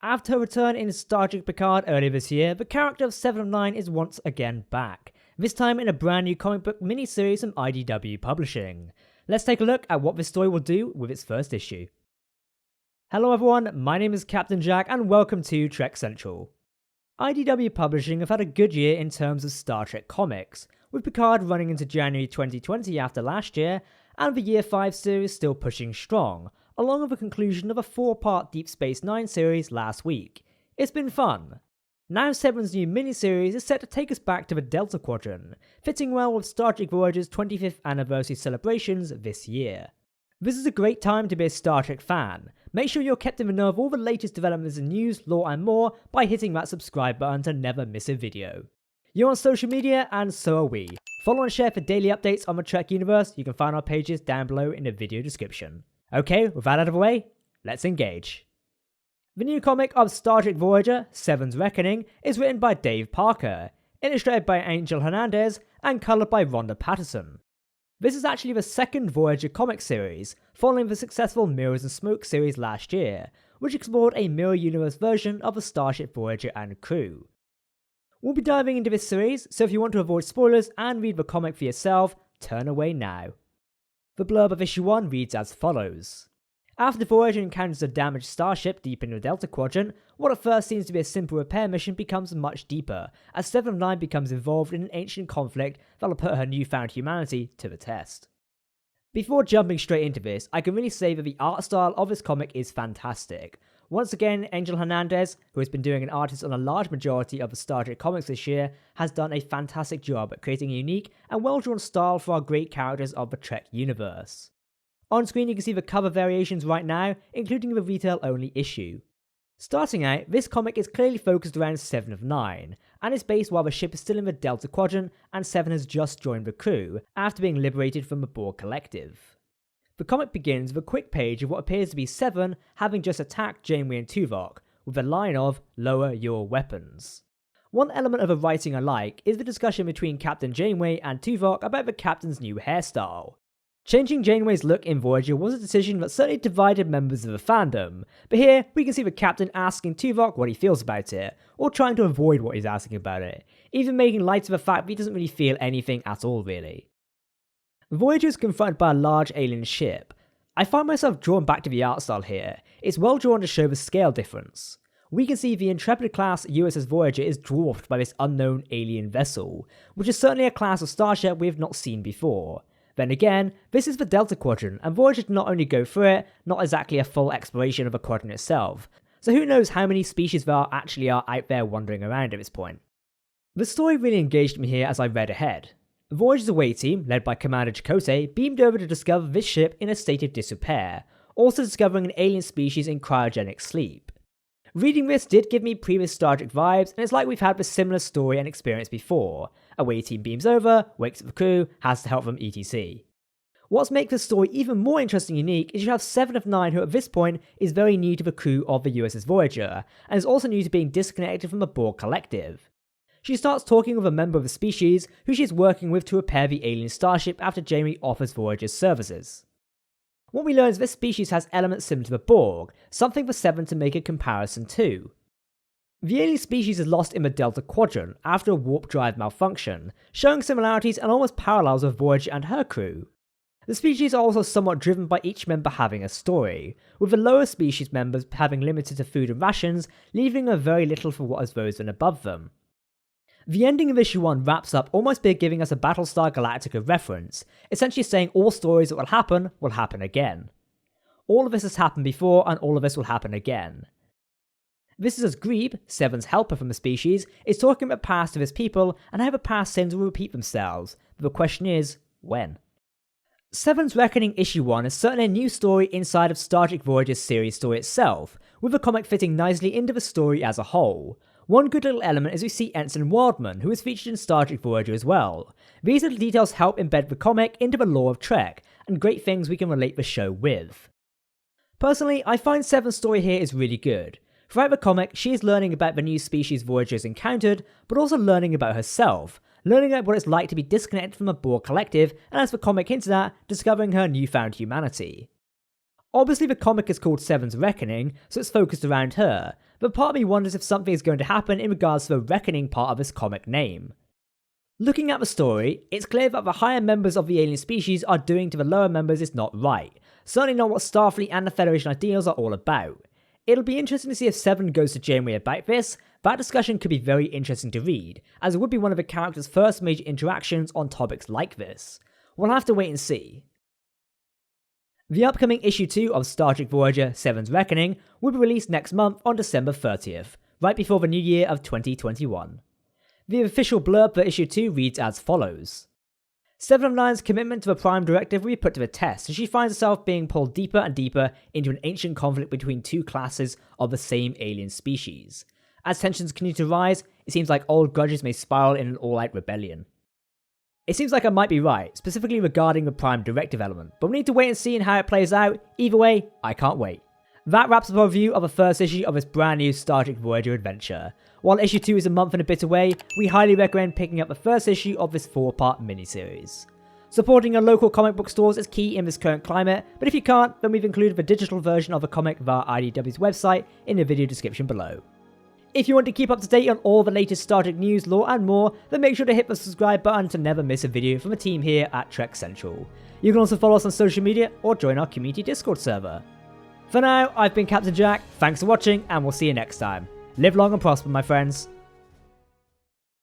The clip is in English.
After her return in Star Trek Picard earlier this year, the character of Seven of Nine is once again back, this time in a brand new comic book miniseries from IDW Publishing. Let's take a look at what this story will do with its first issue. Hello everyone, my name is Captain Jack and welcome to Trek Central. IDW Publishing have had a good year in terms of Star Trek comics, with Picard running into January 2020 after last year, and the Year 5 series still pushing strong, along with the conclusion of a 4-part Deep Space Nine series last week. It's been fun. Now Seven's new miniseries is set to take us back to the Delta Quadrant, fitting well with Star Trek Voyager's 25th anniversary celebrations this year. This is a great time to be a Star Trek fan. Make sure you're kept in the know of all the latest developments in news, lore and more by hitting that subscribe button to never miss a video. You're on social media and so are we. Follow and share for daily updates on the Trek universe. You can find our pages down below in the video description. Okay, with that out of the way, let's engage. The new comic of Star Trek Voyager, Seven's Reckoning, is written by Dave Parker, illustrated by Angel Hernández, and coloured by Ronda Pattison. This is actually the second Voyager comic series, following the successful Mirrors and Smoke series last year, which explored a mirror universe version of the Starship Voyager and crew. We'll be diving into this series, so if you want to avoid spoilers and read the comic for yourself, turn away now. The blurb of issue 1 reads as follows. After Voyager encounters a damaged starship deep in the Delta Quadrant, what at first seems to be a simple repair mission becomes much deeper, as Seven of Nine becomes involved in an ancient conflict that will put her newfound humanity to the test. Before jumping straight into this, I can really say that the art style of this comic is fantastic. Once again, Angel Hernández, who has been doing an artist on a large majority of the Star Trek comics this year, has done a fantastic job at creating a unique and well-drawn style for our great characters of the Trek universe. On screen you can see the cover variations right now, including the retail-only issue. Starting out, this comic is clearly focused around Seven of Nine, and is based while the ship is still in the Delta Quadrant and Seven has just joined the crew, after being liberated from the Borg Collective. The comic begins with a quick page of what appears to be Seven having just attacked Janeway and Tuvok, with a line of, "Lower your weapons." One element of the writing I like is the discussion between Captain Janeway and Tuvok about the Captain's new hairstyle. Changing Janeway's look in Voyager was a decision that certainly divided members of the fandom, but here we can see the Captain asking Tuvok what he feels about it, or trying to avoid what he's asking about it, even making light of the fact that he doesn't really feel anything at all really. Voyager is confronted by a large alien ship. I find myself drawn back to the art style here. It's well drawn to show the scale difference. We can see the Intrepid-class USS Voyager is dwarfed by this unknown alien vessel, which is certainly a class of starship we have not seen before. Then again, this is the Delta Quadrant, and Voyager did not only go through it, not exactly a full exploration of the quadrant itself, so who knows how many species there actually are out there wandering around at this point. The story really engaged me here as I read ahead. Voyager's away team, led by Commander Chakotay, beamed over to discover this ship in a state of disrepair, also discovering an alien species in cryogenic sleep. Reading this did give me previous Star Trek vibes, and it's like we've had this similar story and experience before. Away team beams over, wakes up the crew, has to help them etc. What makes this story even more interesting and unique is you have Seven of Nine, who at this point is very new to the crew of the USS Voyager, and is also new to being disconnected from the Borg Collective. She starts talking with a member of the species who she is working with to repair the alien starship after Jamie offers Voyager's services. What we learn is this species has elements similar to the Borg, something for Seven to make a comparison to. The alien species is lost in the Delta Quadrant after a warp drive malfunction, showing similarities and almost parallels with Voyager and her crew. The species are also somewhat driven by each member having a story, with the lower species members having limited to food and rations, leaving them very little for what is those and above them. The ending of issue 1 wraps up almost by giving us a Battlestar Galactica reference, essentially saying all stories that will happen again. All of this has happened before and all of this will happen again. This is as Grebe, Seven's helper from the species, is talking about the past of his people and how the past sins will repeat themselves, but the question is, when? Seven's Reckoning issue 1 is certainly a new story inside of Star Trek Voyager's series story itself, with the comic fitting nicely into the story as a whole. One good little element is we see Ensign Wildman, who is featured in Star Trek Voyager as well. These little details help embed the comic into the lore of Trek, and great things we can relate the show with. Personally, I find Seven's story here is really good. Throughout the comic, she is learning about the new species Voyager has encountered, but also learning about herself, learning about what it's like to be disconnected from a Borg Collective, and as the comic hints at, discovering her newfound humanity. Obviously the comic is called Seven's Reckoning, so it's focused around her, but part of me wonders if something is going to happen in regards to the Reckoning part of this comic name. Looking at the story, it's clear that the higher members of the alien species are doing to the lower members is not right, certainly not what Starfleet and the Federation ideals are all about. It'll be interesting to see if Seven goes to Janeway about this. That discussion could be very interesting to read, as it would be one of the character's first major interactions on topics like this. We'll have to wait and see. The upcoming issue 2 of Star Trek Voyager 7's Reckoning will be released next month on December 30th, right before the new year of 2021. The official blurb for issue 2 reads as follows. 7 of 9's commitment to the Prime Directive will be put to the test as she finds herself being pulled deeper and deeper into an ancient conflict between two classes of the same alien species. As tensions continue to rise, it seems like old grudges may spiral in an all-out rebellion. It seems like I might be right, specifically regarding the Prime Directive element, but we need to wait and see how it plays out. Either way, I can't wait. That wraps up our review of the first issue of this brand new Star Trek Voyager adventure. While issue 2 is a month and a bit away, we highly recommend picking up the first issue of this 4-part miniseries. Supporting your local comic book stores is key in this current climate, but if you can't, then we've included the digital version of the comic via IDW's website in the video description below. If you want to keep up to date on all the latest Star Trek news, lore and more, then make sure to hit the subscribe button to never miss a video from the team here at Trek Central. You can also follow us on social media or join our community Discord server. For now, I've been Captain Jack, thanks for watching and we'll see you next time. Live long and prosper, my friends.